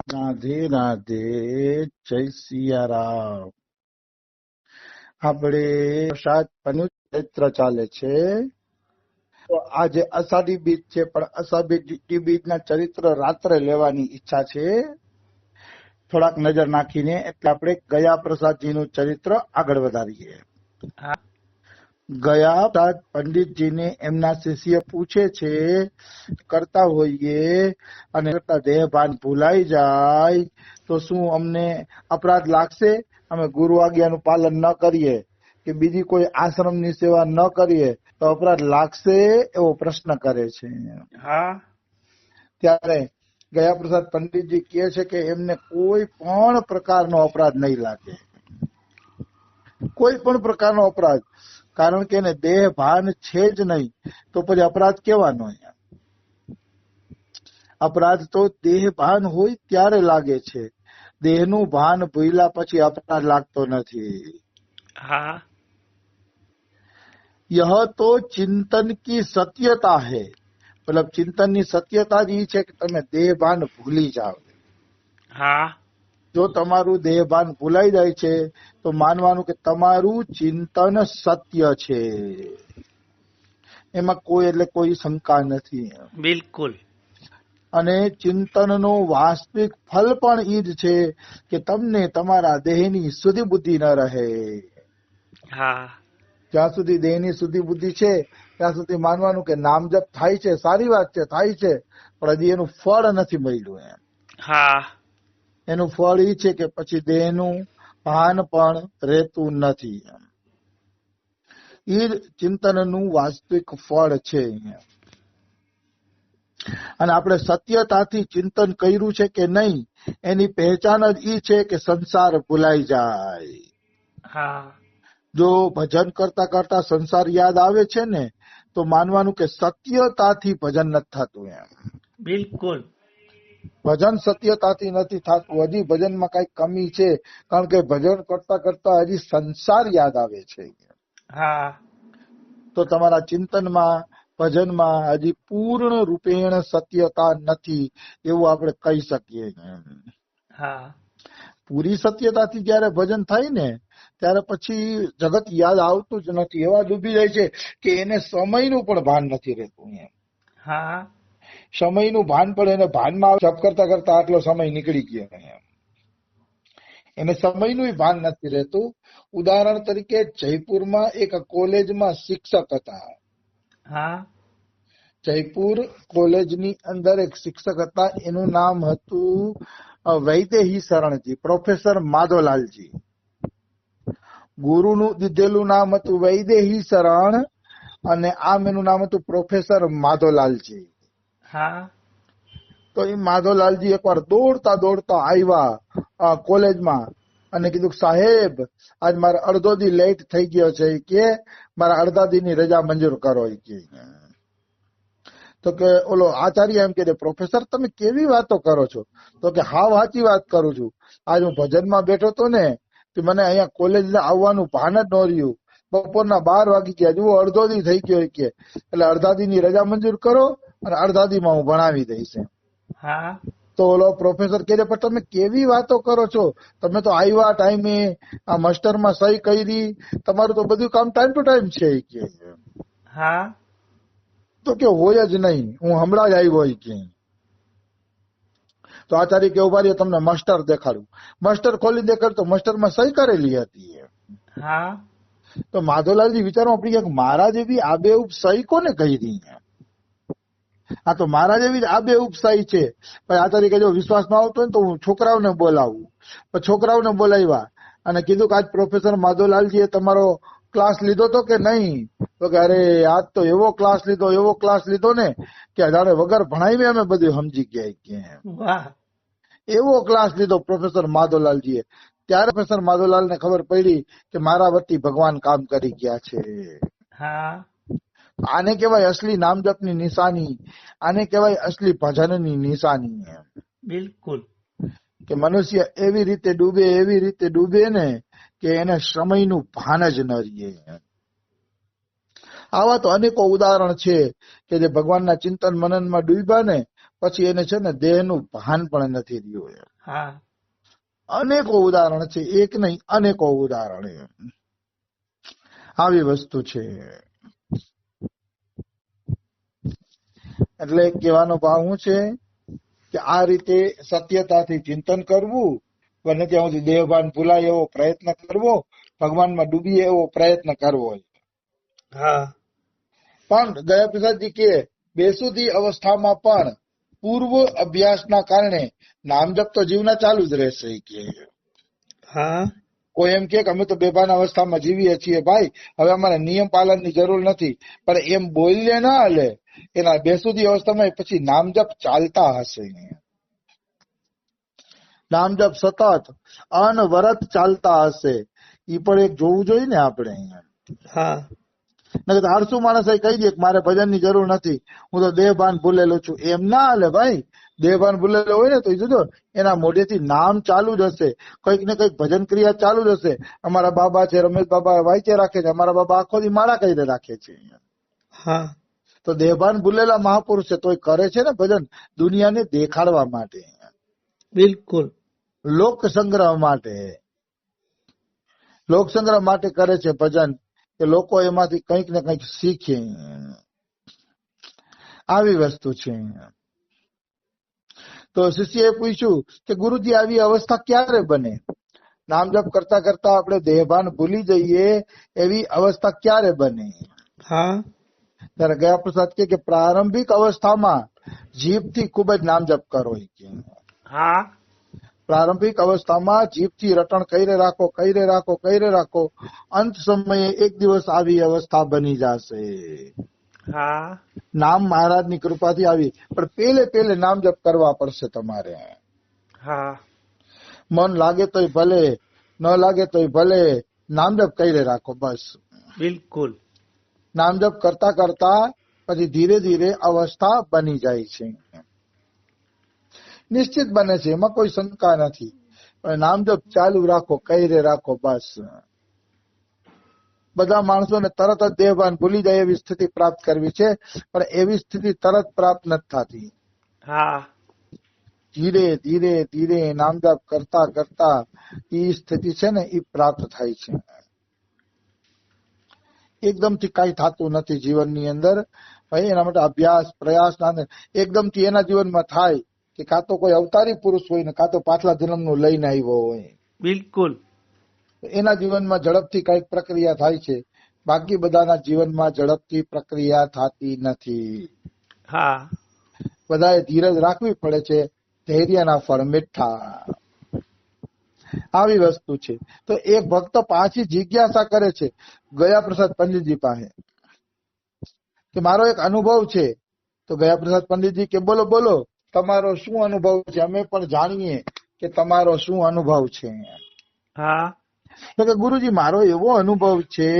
રાધે રાધે, જય સિયારામ. આપણે પ્રસાદ ચૈત્ર ચાલે છે. તો આજે અષાઢી બીજ છે, પણ અષાઢી બીજ ના ચરિત્ર રાત્રે લેવાની ઈચ્છા છે. થોડાક નજર નાખીને એટલે આપણે ગયા પ્રસાદજી નું ચરિત્ર આગળ વધારીએ. ગયા પ્રસાદ પંડિતજીને એમના શિષ્ય પૂછે છે, કરતા હોઈએ અને દેહ ભાન ભૂલાઈ જાય તો શું અમને અપરાધ લાગશે? અમે ગુરુ આજ્ઞાનું પાલન ન કરીએ કે બીજી કોઈ આશ્રમની સેવા ન કરીએ તો અપરાધ લાગશે? એવો પ્રશ્ન કરે છે. ત્યારે ગયા પ્રસાદ પંડિતજી કહે છે કે એમને કોઈ પણ પ્રકારનો અપરાધ નહીં લાગે, કોઈ પણ પ્રકારનો અપરાધ. કારણ કે એને દેહ ભાન છે જ નહીં, તો પછી અપરાધ કેવાનો? અપરાધ તો દેહ ભાન હોય ત્યારે લાગે છે. દેહનું ભાન ભૂલ્યા પછી અપરાધ લાગતો નથી. यह तो चिंतन की सत्यता है. મતલબ ચિંતનની સત્યતા જ એ છે કે તમે દેહ ભાન ભૂલી જાઓ. જો તમારું દેહ ભાન ભૂલાઈ જાય છે તો માનવાનું કે તમારું ચિંતન સત્ય છે, એમાં કોઈ એટલે કોઈ શંકા નથી. બિલકુલ. અને ચિંતનનો વાસ્તવિક ફલ પણ એ જ છે કે તમને તમારા દેહની શુદ્ધિ બુદ્ધિ ન રહે. જ્યાં સુધી દેહની શુદ્ધિ બુદ્ધિ છે ત્યાં સુધી માનવાનું કે નામ જપ થાય છે, સારી વાત છે, થાય છે, પણ હજી એનું ફળ નથી મળ્યું. એનું ફળ એ છે કે પછી દેહનું ભાન પણ રહેતું નથી. એ ચિંતનનું વાસ્તવિક ફળ છે. અને આપણે સત્યતાથી ચિંતન કર્યું છે કે નહીં એની પહેચાન જ એ છે કે સંસાર ભૂલાઈ જાય. જો ભજન કરતા કરતા સંસાર યાદ આવે છે ને તો માનવાનું કે સત્યતાથી ભજન નથી થતું. બિલકુલ. ભજન સત્યતાથી નથી થતું, હજી ભજનમાં કઈ કમી છે. કારણ કે ભજન કરતા કરતા હજી સંસાર યાદ આવે છે. તો તમારા ચિંતનમાં ભજનમાં હજી પૂર્ણ રૂપેણ સત્યતા નથી એવું આપણે કહી શકીએ. પૂરી સત્યતાથી જયારે ભજન થાય ને ત્યારે પછી જગત યાદ આવતું જ નથી. એવા ડૂબી જાય છે કે એને સમયનું પણ ભાન નથી રહેતું. સમયનું ભાન પણ એને ભાનમાં જપ કરતા કરતા આટલો સમય નીકળી ગયો, એને સમયનું ભાન નથી રહેતું. ઉદાહરણ તરીકે જયપુરમાં એક કોલેજમાં શિક્ષક હતા. જયપુર કોલેજની અંદર એક શિક્ષક હતા, એનું નામ હતું વૈદેહી શરણજી, પ્રોફેસર માધવલાલજી. ગુરુનું દીધેલું નામ હતું વૈદેહી શરણ અને આમ એનું નામ હતું પ્રોફેસર માધવલાલજી. તો એ માધવલાલજી એકવાર દોડતા દોડતા આવ્યા કોલેજમાં અને કીધું, સાહેબ આજ મારે અડધો દી લેટ થઈ ગયો છે કે મારા અડધા દી ની રજા મંજૂર કરો. તો કે ઓલો આચાર્ય એમ કે, પ્રોફેસર તમે કેવી વાતો કરો છો? તો કે હાવ સાચી વાત કરું છું. આજ હું ભજનમાં બેઠો તો ને મને અહીંયા કોલેજ આવવાનું ભાન જ ન રહ્યું. બપોરના 12 વાગી ગયા, જુઓ અડધો દી થઈ ગયો કે, એટલે અડધા દી ની રજા મંજૂર કરો અને અડધા દી માં હું ભણાવી દઈશ. તો ઓલો પ્રોફેસર કહે, પણ તમે કેવી વાતો કરો છો? તમે તો આવ્યા ટાઈમે આ માસ્ટરમાં સહી કરી, તમારું તો બધું કામ ટાઈમ ટુ ટાઈમ છે કે. તો કે હોય જ નહીં, હું હમણાં જ આવ્યો કે. તો આચાર્ય કે ઉભા રહ્યો, તમને માસ્ટર દેખાડું. માસ્ટર ખોલી દેખાડ તો માસ્ટરમાં સહી કરેલી હતી. તો માધવલાલજી વિચારવા પડી ગયા, મારા જેવી આબેહૂબ સહી કોને કહી દી? આ તો મારા જેવી આબેહૂબ સહી છે. પછી આચાર્ય કે જો વિશ્વાસ ના આવતો ને તો હું છોકરાઓને બોલાવું. પછી છોકરાઓને બોલાવ્યા અને કીધું કે આજ પ્રોફેસર માધવલાલજીએ તમારો ક્લાસ લીધો તો કે નહીં? તો કે અરે આજ તો એવો ક્લાસ લીધો ને કે જાણે વગર ભણાવી અમે બધું સમજી ગયા. એવો ક્લાસ લીધો પ્રોફેસર માધવલાલજીએ. ત્યારે પ્રોફેસર માધવલાલ ને ખબર પડી કે મારા વતી ભગવાન કામ કરી ગયા છે. આને કહેવાય અસલી નામજપની નિશાની, આને કહેવાય અસલી ભજનની નિશાની. બિલકુલ. કે મનુષ્ય એવી રીતે ડૂબે ને કે એને સમયનું ભાન જ ન રહે. આવા તો અનેકો ઉદાહરણ છે કે જે ભગવાનના ચિંતન મનનમાં ડૂબ્યા ને પછી એને છે ને દેહનું ભાન પણ નથી રહ્યું. હા, અનેકો ઉદાહરણ છે, એક નહીં અનેકો ઉદાહરણ. આવી વસ્તુ છે. એટલે કહેવાનો ભાવ શું છે કે આ રીતે સત્યતાથી ચિંતન કરવું, બને ત્યાં સુધી દેહભાન ભૂલાય એવો પ્રયત્ન કરવો, ભગવાનમાં ડૂબીએ એવો પ્રયત્ન કરવો. હા, પણ ગયા પ્રસાદજી કે બેસુધી અવસ્થામાં પણ પૂર્વ અભ્યાસના કારણે નામજપ તો જીવના ચાલુ જ રહેશે કે. હા, કોઈ એમ કે અમે તો બેભાન અવસ્થામાં જીવીએ છીએ ભાઈ, હવે અમારે નિયમ પાલનની જરૂર નથી, પણ એમ બોલીએ ના હાલે. એના બેસુધી અવસ્થામાં પછી નામજપ ચાલતા હશે. નામજપ સતત અનવરત ચાલતા હશે. એ પણ એક જોવું જોઈએ ને આપણે. હા, આળસુ માણસ કહી દે કે મારે ભજનની જરૂર નથી, હું તો દેહભાન ભૂલેલો છું, એમ ના હાલે ભાઈ. દેહભાન ભૂલેલો હોય ને તો જોજો એના મોઢેથી નામ ચાલુ જ હશે, કંઈક ને કંઈક ભજન ક્રિયા ચાલુ જ હશે. અમારા બાબા છે, રમેશ બાબા વાંચે રાખે છે, અમારા બાબા આખો દી માળા કરીને રાખે છે. હા, તો દેહભાન ભૂલેલા મહાપુરુષ છે તો કરે છે ને ભજન દુનિયાને દેખાડવા માટે, બિલકુલ લોક સંગ્રહ માટે. લોક સંગ્રહ માટે કરે છે ભજન, કે લોકો એમાંથી કંઈક ને કંઈક શીખે. આવી વસ્તુ છે. તો શિષ્યએ પૂછ્યું કે ગુરુજી આવી અવસ્થા ક્યારે બને? નામજપ કરતા કરતા આપણે દેહભાન ભૂલી જઈએ એવી અવસ્થા ક્યારે બને? હા, ત્યારે ગયા પ્રસાદ કે પ્રારંભિક અવસ્થામાં જીભથી ખૂબ જ નામજપ કરો. હા, પ્રારંભિક અવસ્થામાં જીભથી રટણ કઈરે રાખો, અંત સમયે એક દિવસ આવી અવસ્થા બની જશે. હા, નામ મહારાજની કૃપાથી આવી, પણ પેલે નામજપ કરવા પડશે તમારે. હા, મન લાગે તોય ભલે, ન લાગે તોય ભલે, નામજપ કઈરે રાખો બસ. બિલકુલ. નામજપ કરતા કરતા પછી ધીરે ધીરે અવસ્થા બની જાય છે, નિશ્ચિત બને છે, એમાં કોઈ શંકા નથી. પણ નામજપ ચાલુ રાખો, કઈરે રાખો બસ. બધા માણસોને તરત જ દેહભાન ભૂલી જાય એવી સ્થિતિ પ્રાપ્ત કરવી છે, પણ એવી સ્થિતિ તરત પ્રાપ્ત નથી થતી. હા, ધીરે ધીરે ધીરે નામજપ કરતા કરતા એ સ્થિતિ છે ને એ પ્રાપ્ત થાય છે. એકદમથી કઈ થતું નથી જીવનની અંદર ભાઈ. એના માટે અભ્યાસ પ્રયાસ એકદમથી એના જીવનમાં થાય કે કાં તો કોઈ અવતારી પુરુષ હોય ને કાં તો પાછલા જન્મનું લઈને આવ્યો હોય. બિલકુલ. એના જીવનમાં ઝડપથી કઈક પ્રક્રિયા થાય છે, બાકી બધાના જીવનમાં ઝડપથી પ્રક્રિયા થતી નથી. હા, બધાએ ધીરજ રાખવી પડે છે, ધૈર્યના ફળ મીઠા. આવી વસ્તુ છે. તો એક ભક્ત પાછી જિજ્ઞાસા કરે છે ગયા પ્રસાદ પંડિતજી પાસે કે મારો એક અનુભવ છે. તો ગયા પ્રસાદ પંડિતજી કે બોલો બોલો, તમારો શું અનુભવ છે? અમે પણ જાણીએ કે તમારો શું અનુભવ છે. હા, તો કે ગુરુજી મારો એવો અનુભવ છે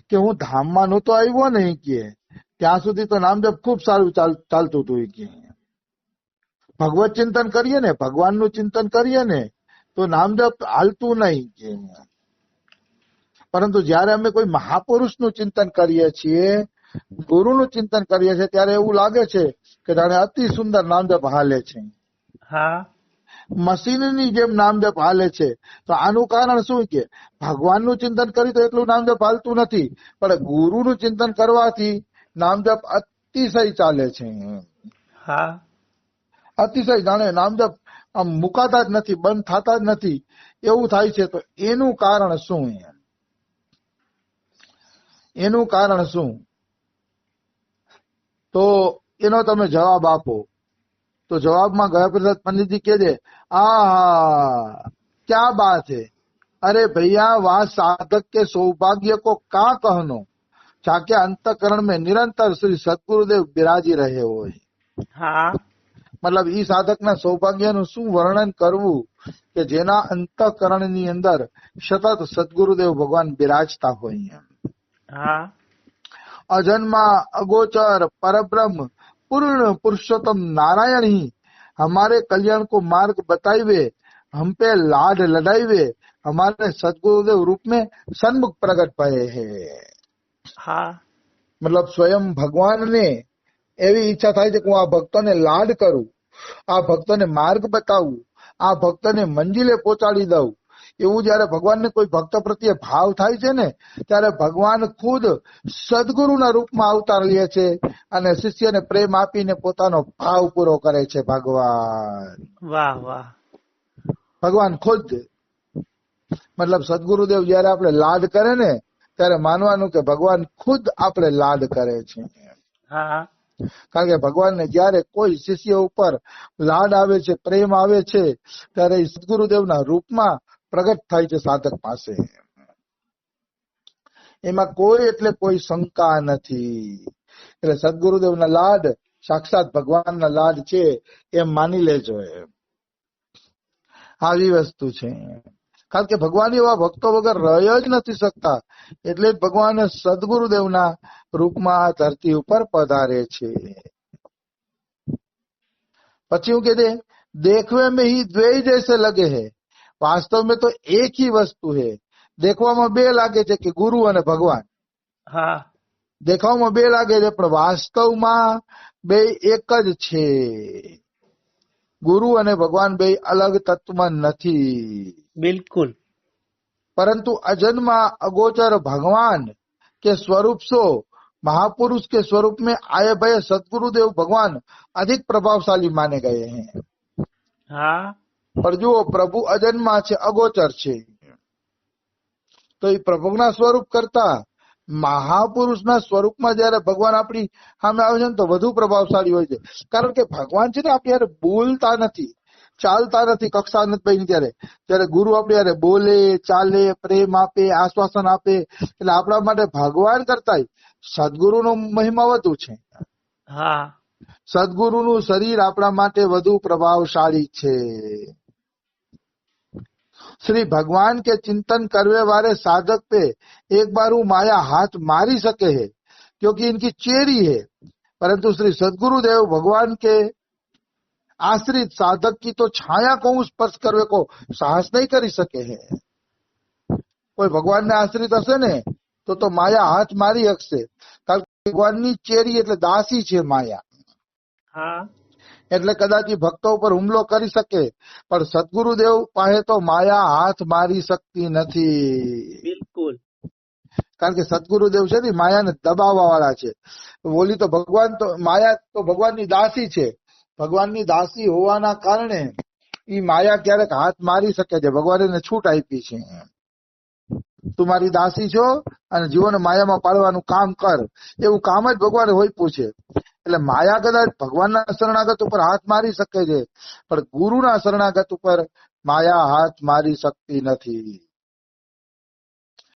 કે હું ધામમાં નહોતો આવ્યો નહીં કે ત્યાં સુધી તો નામજપ ખૂબ સારું ચાલતું હતું કે ભગવત ચિંતન કરીએ ને, ભગવાનનું ચિંતન કરીએ ને તો નામજપ હાલતું નહીં કે, પરંતુ જયારે અમે કોઈ મહાપુરુષનું ચિંતન કરીએ છીએ, ગુરુનું ચિંતન કરીએ છીએ, ત્યારે એવું લાગે છે કે જાણે અતિ સુંદર નામજપ હાલે છે. હા, મશીનની જેમ નામજપ હાલે છે. તો આનું કારણ શું કે ભગવાનનું ચિંતન કરી તો એટલું નામજપ હાલતું નથી, પણ ગુરુનું ચિંતન કરવાથી નામજપ અતિશય ચાલે છે. હા, અતિશય જાણે નામજપ આમ મુકાતા જ નથી, બંધ થતા જ નથી એવું થાય છે. તો એનું કારણ શું? એનું કારણ શું? તો એનો તમે જવાબ આપો. તો જવાબમાં ગયા પ્રસાદ પંડિતજી કહે છે, આ क्या बात है, अरे भैया वह साधक के सौभाग्य को का कहनो, जाके अंतकरण में निरंतर श्री सदगुरुदेव बिराजी रहे હોય. હા, મતલબ ઈ સાધકના સૌભાગ્યનું શું વર્ણન કરવું કે જેના અંતઃકરણની અંદર સતત સદગુરુદેવ ભગવાન બિરાજતા હોય. હા, અજન્મા અગોચર परब्रह्म पूर्ण पुरुषोत्तम नारायण ही हमारे कल्याण को मार्ग बताइए, हम पे लाड लड़ाइए, हमारे सदगुरुदेव रूप में सन्मुख प्रकट भये है. હા, મતલબ સ્વયં ભગવાનને એવી ઈચ્છા થાય છે કે હું આ ભક્તોને લાડ કરું, આ ભક્તને માર્ગ બતાવું, આ ભક્તને મંજિલે પહોંચાડી દઉં, એવું જયારે ભગવાનને કોઈ ભક્ત પ્રત્યે ભાવ થાય છે ને ત્યારે ભગવાન ખુદ સદગુરુના રૂપમાં અવતાર લે છે અને શિષ્યને પ્રેમ આપીને પોતાનો ભાવ પૂરો કરે છે. વાહ વાહ. ભગવાન ખુદ, મતલબ સદગુરુદેવ જયારે આપણે લાડ કરે ને ત્યારે માનવાનું કે ભગવાન ખુદ આપણે લાડ કરે છે. કારણ કે ભગવાનને જયારે કોઈ શિષ્ય ઉપર લાડ આવે છે, પ્રેમ આવે છે, ત્યારે સદગુરુદેવના રૂપમાં પ્રગટ થાય છે સાધક પાસે. એમાં કોઈ એટલે કોઈ શંકા નથી. એટલે સદગુરુદેવના લાડ સાક્ષાત ભગવાનના લાડ છે એમ માની લેજો. આવી વસ્તુ છે. કારણ કે ભગવાન એવા ભક્તો વગર રહી જ નથી શકતા, એટલે જ ભગવાન સદગુરુદેવના રૂપમાં ધરતી ઉપર પધારે છે. પછી હું કહે દેખવે મેં ही द्वय जैसे लगे है, वास्तव में तो एक ही वस्तु है. દેખવામાં બે લાગે છે કે ગુરુ અને ભગવાન. દેખાવમાં બે લાગે છે પણ વાસ્તવમાં બે એક જ છે. ગુરુ અને ભગવાન બે અલગ તત્વ નથી. બિલકુલ. પરંતુ अजन्मा अगोचर भगवान के स्वरूप सो महापुरुष के स्वरूप में आए भय सदगुरुदेव भगवान अधिक प्रभावशाली माने गए हैं. पर જુઓ પ્રભુ અજન્મા છે, અગોચર છે, તો એ પ્રભુના સ્વરૂપ કરતા મહાપુરુષના સ્વરૂપમાં જયારે ભગવાન આપણી સામે આવે છે ને તો વધુ પ્રભાવશાળી હોય છે. કારણ કે ભગવાન છે ને આપણે યારે બોલતા નથી, ચાલતા નથી, કક્ષા નથી ભાઈ ત્યારે. ત્યારે ગુરુ આપણે યારે બોલે, ચાલે, પ્રેમ આપે, આશ્વાસન આપે, એટલે આપણા માટે ભગવાન કરતા સદગુરુનો મહિમા વધુ છે. સદગુરુનું શરીર આપણા માટે વધુ પ્રભાવશાળી છે. श्री भगवान के चिंतन करने वाले साधक पे एक बार माया हाथ मारी सके है क्योंकि इनकी चेरी है, परंतु श्री सदगुरुदेव भगवान के आश्रित साधक की तो छाया को स्पर्श करने को साहस नहीं कर सके है. कोई भगवान ने आश्रित हશે ને તો માયા હાથ મારી શકશે. કારણ કે ભગવાનની ચેરી એટલે દાસી છે માયા. એટલે કદાચ ભક્તો ઉપર હુમલો કરી શકે, પણ સદગુરુદેવ પાસે તો માયા હાથ મારી શકતી નથી. બિલકુલ. કારણ કે સદગુરુદેવ છે ને માયાને દબાવવા વાળા છે. બોલી તો ભગવાન તો માયા તો ભગવાનની દાસી છે. ભગવાનની દાસી હોવાના કારણે ઈ માયા ક્યારેક હાથ મારી શકે છે. ભગવાન એને છૂટ આપી છે, તું મારી દાસી છો અને જીવોને માયામાં પાડવાનું કામ કર, એવું કામ જ ભગવાને હોઈપું છે. એટલે માયા કદાચ ભગવાનના શરણાગત ઉપર હાથ મારી શકે છે, પણ ગુરુના શરણાગત ઉપર માયા હાથ મારી શકતી નથી.